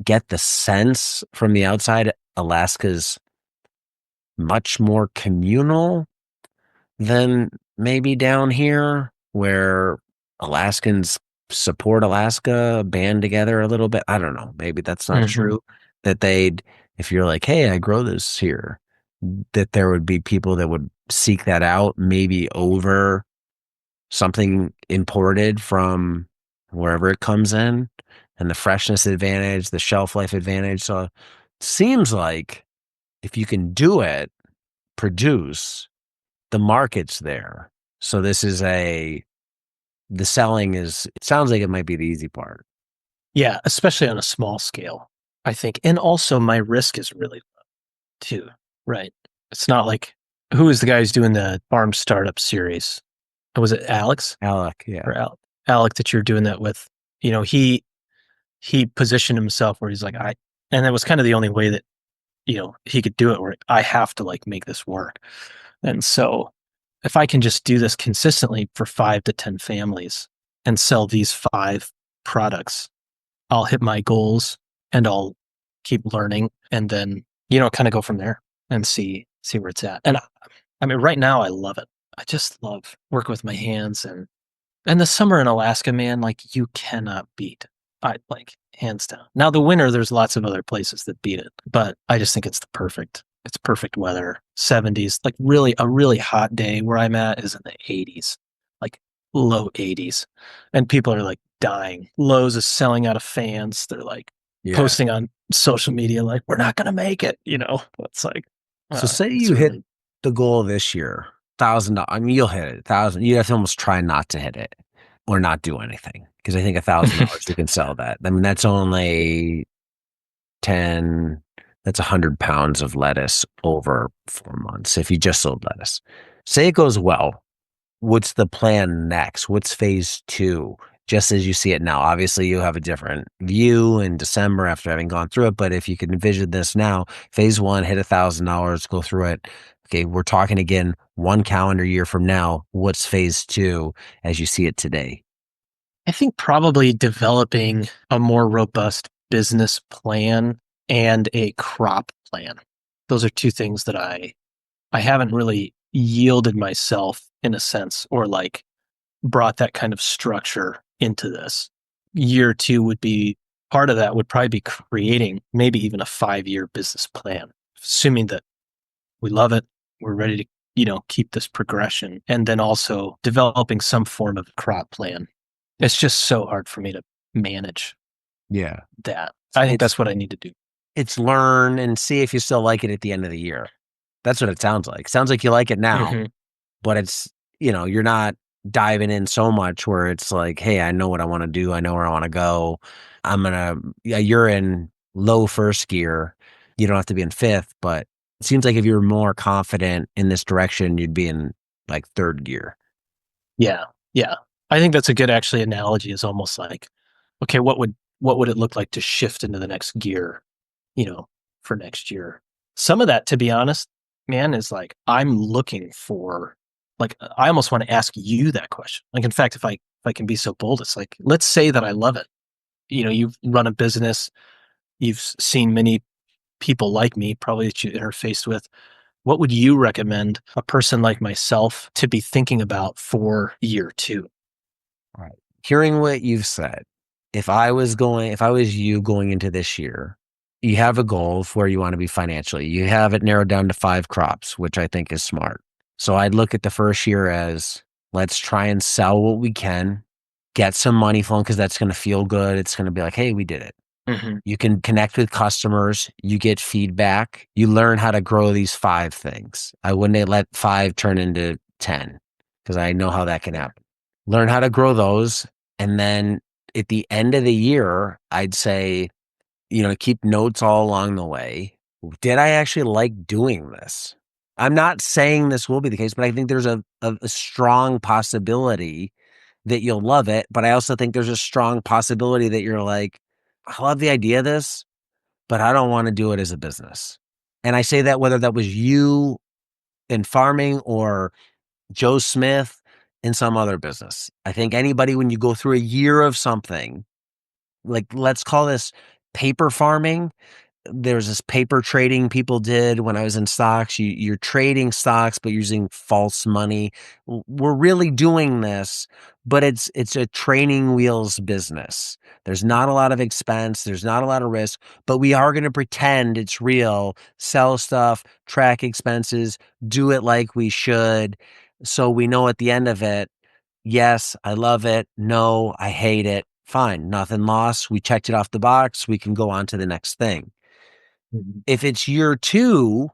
get the sense from the outside, Alaska's much more communal than maybe down here, where Alaskans support Alaska, band together a little bit. I don't know. Maybe that's not true. That if you're like, hey, I grow this here, that there would be people that would seek that out, maybe over something imported from wherever it comes in, and the freshness advantage, the shelf life advantage. So it seems like if you can do it, produce, the market's there. So the selling it sounds like it might be the easy part. Yeah, especially on a small scale, I think. And also my risk is really low too, right? It's not like, who is the guy who's doing the farm startup series? Was it Alex? Alec, yeah. Or Alec that you're doing that with? He positioned himself where he's like, and that was kind of the only way that, he could do it, where I have to like make this work. And so if I can just do this consistently for 5 to 10 families and sell these 5 products, I'll hit my goals and I'll keep learning, and then, kind of go from there and see where it's at. And I mean, right now I love it. I just love working with my hands, and the summer in Alaska, man, like, you cannot beat. I like, hands down. Now the winter, there's lots of other places that beat it, but I just think it's perfect weather. 70s, like a really hot day where I'm at is in the 80s, like low 80s. And people are like dying. Lowe's is selling out of fans. They're like posting on social media, like, we're not going to make it, It's like, so say you hit the goal this year, $1,000. I mean, you'll hit it. 1,000. You have to almost try not to hit it or not do anything, because I think $1,000 you can sell that. I mean, that's only 10. That's 100 pounds of lettuce over 4 months if you just sold lettuce. Say it goes well. What's the plan next? What's phase 2? Just as you see it now. Obviously, you have a different view in December after having gone through it. But if you can envision this now, phase 1, hit $1,000, go through it. Okay, we're talking again 1 calendar year from now. What's phase 2 as you see it today? I think probably developing a more robust business plan and a crop plan. Those are two things that I haven't really yielded myself in a sense, or like brought that kind of structure into this. Year two would be part of that would probably be creating maybe even a 5-year business plan, assuming that we love it, we're ready to, keep this progression, and then also developing some form of crop plan. It's just so hard for me to manage Yeah. that. I think It's that's what I need to do. it's learn and see if you still like it at the end of the year. That's what it sounds like. Sounds like you like it now, Hmm. but it's, you're not diving in so much where it's like, hey, I know what I want to do. I know where I want to go. Yeah, you're in low first gear. You don't have to be in fifth, but it seems like if you were more confident in this direction, you'd be in like third gear. Yeah, yeah. I think that's a good actually analogy. Is almost like, okay, what would it look like to shift into the next gear, you know, for next year? Some of that, to be honest, man, is like I'm looking for. Like I almost want to ask you that question. Like in fact, if I can be so bold, it's like let's say that I love it. You've run a business, you've seen many people like me, probably that you interfaced with. What would you recommend a person like myself to be thinking about for year two? Right. Hearing what you've said, if I was you going into this year, you have a goal of where you want to be financially. You have it narrowed down to 5 crops, which I think is smart. So I'd look at the first year as let's try and sell what we can, get some money flowing because that's going to feel good. It's going to be like, hey, we did it. Hmm. You can connect with customers, you get feedback, you learn how to grow these 5 things. I wouldn't let 5 turn into 10 because I know how that can happen. Learn how to grow those. And then at the end of the year, I'd say, keep notes all along the way. Did I actually like doing this? I'm not saying this will be the case, but I think there's a strong possibility that you'll love it. But I also think there's a strong possibility that you're like, I love the idea of this, but I don't want to do it as a business. And I say that whether that was you in farming or Joe Smith in some other business. I think anybody, when you go through a year of something, like let's call this paper farming, there's this paper trading people did when I was in stocks. You're trading stocks, but using false money. We're really doing this, but it's a training wheels business. There's not a lot of expense. There's not a lot of risk, but we are going to pretend it's real, sell stuff, track expenses, do it like we should. So we know at the end of it, yes, I love it. No, I hate it. Fine. Nothing lost. We checked it off the box. We can go on to the next thing. Mhm. If it's year 2,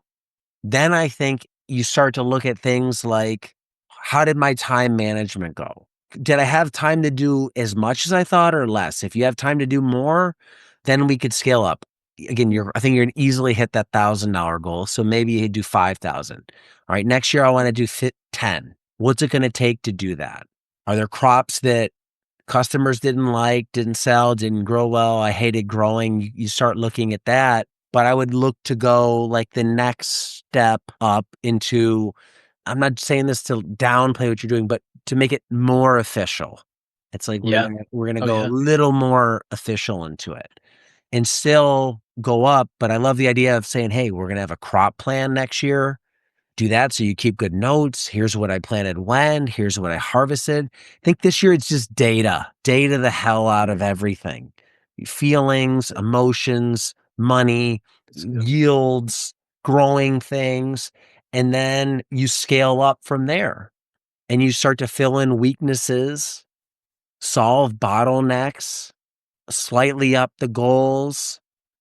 then I think you start to look at things like, how did my time management go? Did I have time to do as much as I thought or less? If you have time to do more, then we could scale up. Again, I think you're gonna easily hit that $1,000 goal. So maybe you do 5,000. All right, next year I want to do 10. What's it going to take to do that? Are there crops that customers didn't like, didn't sell, didn't grow well? I hated growing. You start looking at that, but I would look to go like the next step up into, I'm not saying this to downplay what you're doing, but to make it more official. It's like Yeah. we're gonna Oh go a yeah. little more official into it and still go up. But I love the idea of saying, hey, we're gonna have a crop plan next year. Do that so you keep good notes. Here's what I planted when, here's what I harvested. I think this year it's just data the hell out of everything. Feelings, emotions, money, That's good. yields, growing things. And then you scale up from there and you start to fill in weaknesses, solve bottlenecks, slightly up the goals.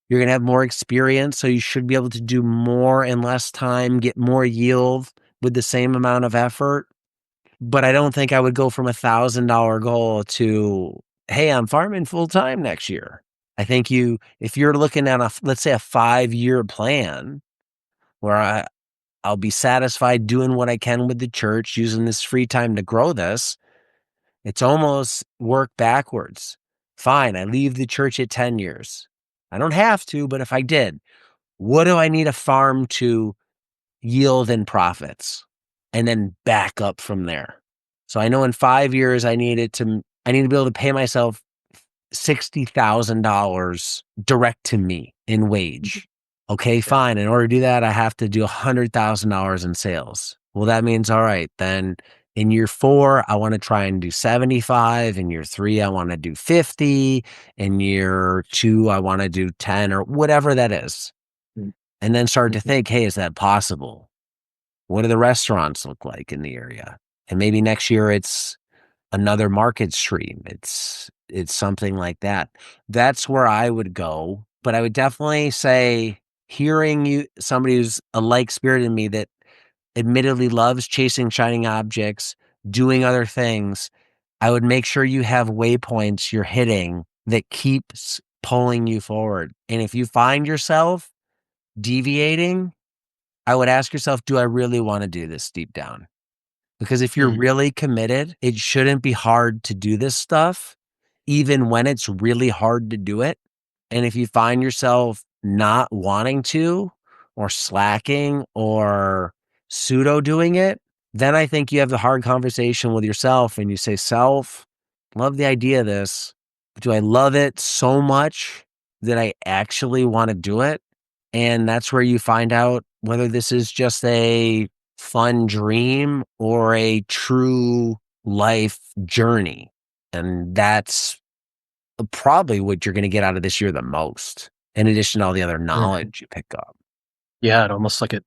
You're going to have more experience, so you should be able to do more in less time, get more yield with the same amount of effort. But I don't think I would go from $1,000 goal to, hey, I'm farming full time next year. I think if you're looking at let's say a 5-year plan where I'll be satisfied doing what I can with the church, using this free time to grow this, it's almost work backwards. Fine, I leave the church at 10 years. I don't have to, but if I did, what do I need a farm to yield and profits and then back up from there. So I know in 5 years I need to be able to pay myself $60,000 direct to me in wage. Okay, Yeah. fine. In order to do that, I have to do $100,000 in sales. Well, that means, all right, then in year 4, I want to try and do 75. In year 3, I want to do 50. In year 2, I want to do 10 or whatever that is. And then start to think, hey, is that possible? What do the restaurants look like in the area? And maybe next year it's another market stream. It's something like that. That's where I would go. But I would definitely say hearing somebody who's a like spirit in me that admittedly loves chasing shining objects, doing other things, I would make sure you have waypoints you're hitting that keeps pulling you forward. And if you find yourself deviating, I would ask yourself, do I really want to do this deep down? Because if you're really committed, it shouldn't be hard to do this stuff, even when it's really hard to do it. And if you find yourself not wanting to, or slacking, or pseudo doing it, then I think you have the hard conversation with yourself and you say, self, love the idea of this, but do I love it so much that I actually want to do it? And that's where you find out whether this is just a fun dream or a true life journey. And that's probably what you're going to get out of this year the most, in addition to all the other knowledge you pick up. Yeah, it almost like it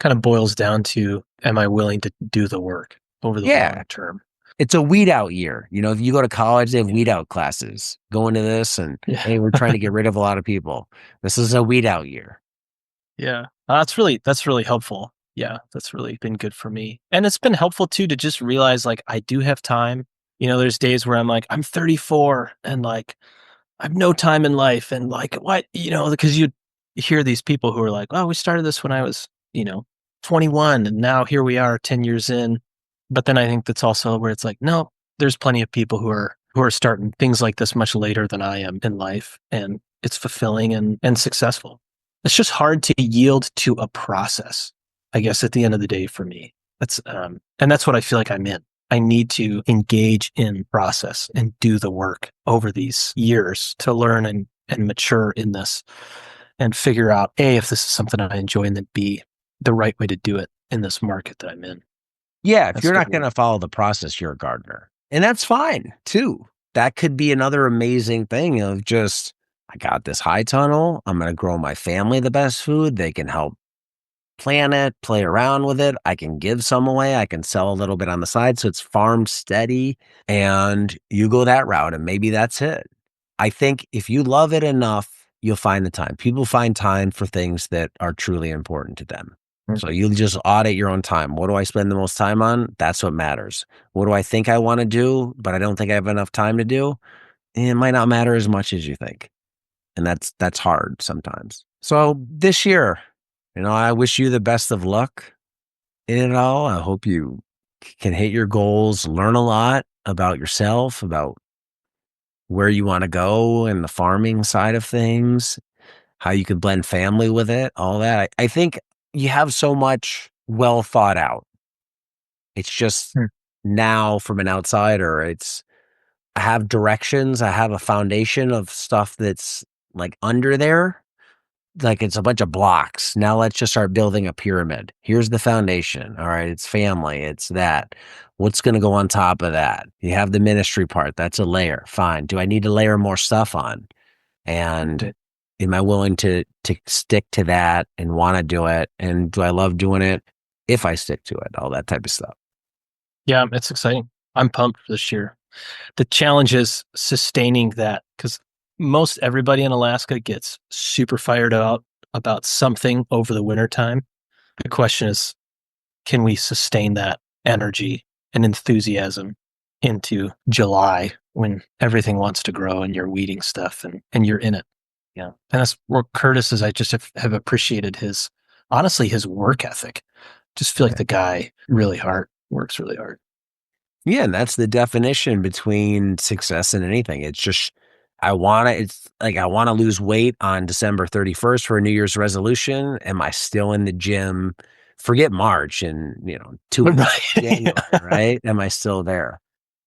kind of boils down to, am I willing to do the work over the Yeah. long term? It's a weed out year. You know, if you go to college, they have weed out classes. Go into this and, hey, we're trying to get rid of a lot of people. This is a weed out year. Yeah. That's really helpful. Yeah, that's really been good for me. And it's been helpful too to just realize like I do have time. You know, there's days where I'm like, I'm 34 and like I have no time in life. And like, what, you know, because you hear these people who are like, oh, we started this when I was, 21 and now here we are 10 years in. But then I think that's also where it's like, no, there's plenty of people who are starting things like this much later than I am in life. And it's fulfilling and successful. It's just hard to yield to a process, I guess, at the end of the day for me. And that's what I feel like I'm in. I need to engage in process and do the work over these years to learn and mature in this and figure out A, if this is something I enjoy, and then B, the right way to do it in this market that I'm in. Yeah, if That's you're good not going to follow the process, you're a gardener. And that's fine too. That could be another amazing thing of just, I got this high tunnel. I'm going to grow my family the best food. They can help plan it, play around with it. I can give some away. I can sell a little bit on the side. So it's farm steady and you go that route and maybe that's it. I think if you love it enough, you'll find the time. People find time for things that are truly important to them. So you just audit your own time. What do I spend the most time on? That's what matters. What do I think I want to do, but I don't think I have enough time to do? It might not matter as much as you think. And that's hard sometimes. So this year, I wish you the best of luck in it all. I hope you can hit your goals, learn a lot about yourself, about where you want to go and the farming side of things, how you could blend family with it, all that. I think you have so much well thought out. It's just now from an outsider, I have directions. I have a foundation of stuff that's like under there. Like it's a bunch of blocks. Now let's just start building a pyramid. Here's the foundation. All right. It's family. It's that. What's going to go on top of that? You have the ministry part. That's a layer. Fine. Do I need to layer more stuff on? And am I willing to stick to that and want to do it? And do I love doing it if I stick to it? All that type of stuff. Yeah, it's exciting. I'm pumped for this year. The challenge is sustaining that because most everybody in Alaska gets super fired out about something over the winter time. The question is, can we sustain that energy and enthusiasm into July when everything wants to grow and you're weeding stuff and you're in it? Yeah. And that's where Curtis is. I just have appreciated honestly, his work ethic. Just feel like the guy works really hard. Yeah, and that's the definition between success and anything. It's just I want to lose weight on December 31st for a New Year's resolution. Am I still in the gym forget March and, 2 weeks Right. January, right? Am I still there?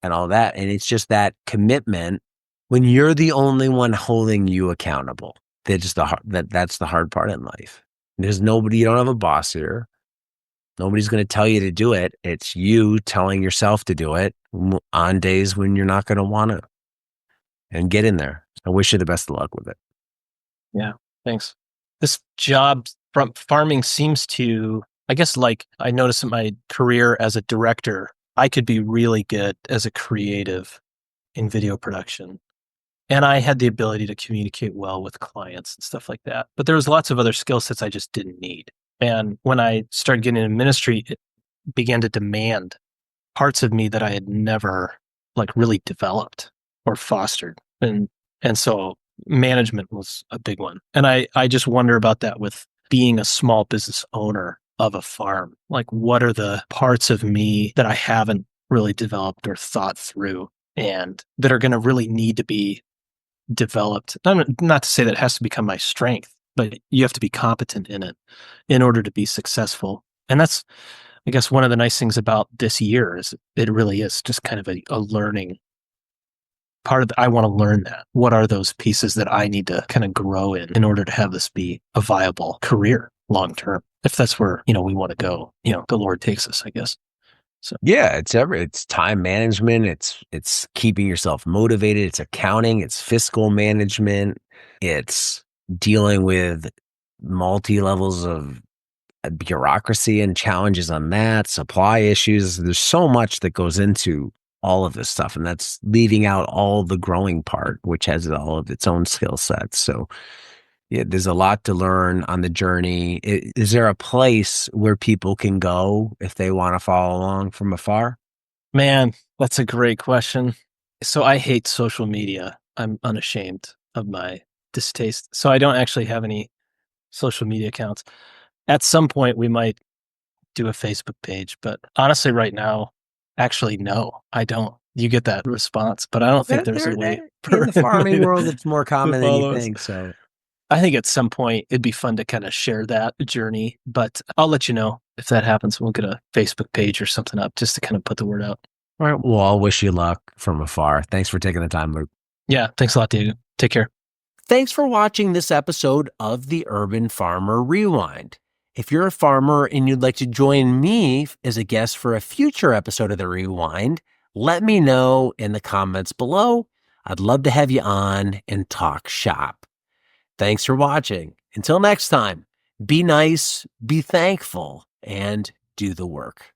And all that. And it's just that commitment when you're the only one holding you accountable. That's the hard part in life. There's nobody, you don't have a boss here. Nobody's going to tell you to do it. It's you telling yourself to do it on days when you're not going to want to. And get in there. I wish you the best of luck with it. Yeah, thanks. This job from farming seems to, I guess, like I noticed in my career as a director, I could be really good as a creative in video production. And I had the ability to communicate well with clients and stuff like that. But there was lots of other skill sets I just didn't need. And when I started getting into ministry, it began to demand parts of me that I had never like really developed or fostered. And so management was a big one. And I just wonder about that with being a small business owner of a farm. Like, what are the parts of me that I haven't really developed or thought through and that are going to really need to be developed? Not to say that it has to become my strength, but you have to be competent in it in order to be successful. And that's, I guess, one of the nice things about this year is it really is just kind of a learning part of I want to learn that. What are those pieces that I need to kind of grow in order to have this be a viable career long term? If that's where, we want to go, the Lord takes us, I guess. So yeah, it's time management, it's keeping yourself motivated, it's accounting, it's fiscal management, it's dealing with multi levels of bureaucracy and challenges on that, supply issues. There's so much that goes into all of this stuff, and that's leaving out all the growing part, which has all of its own skill sets. So yeah, there's a lot to learn on the journey. Is there a place where people can go if they want to follow along from afar? man, that's a great question. So I hate social media. I'm unashamed of my distaste. So I don't actually have any social media accounts. At some point, we might do a Facebook page, but honestly, right now, actually, no, I don't. You get that response, but I don't think there's a way In for the anybody farming world, it's more to common than you follow us. think. So I think at some point it'd be fun to kind of share that journey, but I'll let you know if that happens. We'll get a Facebook page or something up just to kind of put the word out. all right. Well, I'll wish you luck from afar. Thanks for taking the time, Luke. Yeah. Thanks a lot, Diego. Take care. Thanks for watching this episode of the Urban Farmer Rewind. If you're a farmer and you'd like to join me as a guest for a future episode of the Rewind, let me know in the comments below. I'd love to have you on and talk shop. Thanks for watching. Until next time, be nice, be thankful, and do the work.